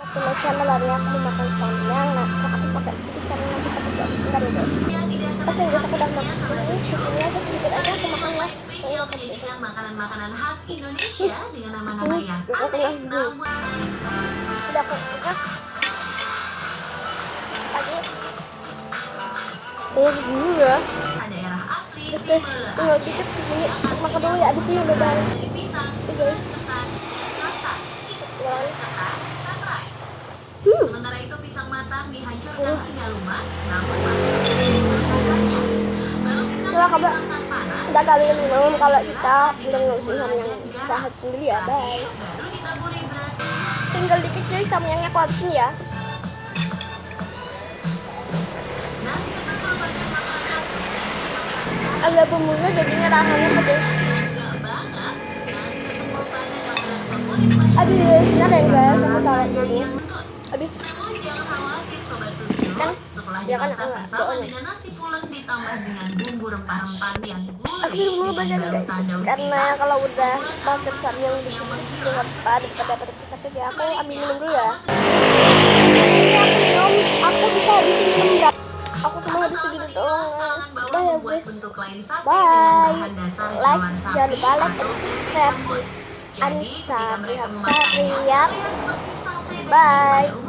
Waktu mau channel lari aku mau makan samyang. Nah, aku pakai sedikit karena nanti takut gak habis. Bentar ya guys. Oke guys, aku udah makan ini. Segini aja, sedikit aja aku makan ya. Spesial menyajikan makanan-makanan khas Indonesia dengan nama-nama yang aneh namun Udah aku makan lagi. Dulu ya. daerah asli Terus guys, tinggal dikit segini. Makan dulu ya, abis ini udah balik. dari pisang, Oke guys. ketan, dan santan. Ulang. Ketan, sunrise. Sementara itu pisang matang dihancurkan hingga lumat, namun masih ada pisang kasarnya. Lalu pisang Udah, kabar. santan panas. Udah kali minum, kalau kita udah ngurusin samyang kita habisin dulu ya, bye. Baru ditaburi beras. Tinggal dikit guys, samyangnya aku habisin ya. Nasi ketan merupakan makanan khas Medan. Agak bumbunya jadinya rasanya pedes. Enggak banget. Nasi ketan merupakan makanan favorit banyak. Abis, bentar ya guys, aku taruh Banyak dulu. yang nuntut. Abis, Namun jangan khawatir sobat tujuh, kan setelah dia kan dimasak enggak bersama bohong. dengan nasi pulen ditambah dengan bumbu rempah-rempah yang Aku gurih dulu dengan baca balutan guys, daun karena pisang, kalau udah membuat makan samyang di yang sini menghilang daripada khasiatnya. sakit ya, aku ambil Sebaliknya, minum dulu ya. aroma Ini aku minum, aku bisa habisin minum berapa? Aku cuma habis saus segini inilah doang kalangan guys. bawah Bye ya membuat guys. bentuk lain sate dengan Bye. bahan dasar Like, jeroan sapi jangan lupa like atau and susu subscribe. dikampus. Jadi Anissa ketika mereka Rihab memakannya Sariyat. terlihat seperti sate daging Bye. pada umumnya.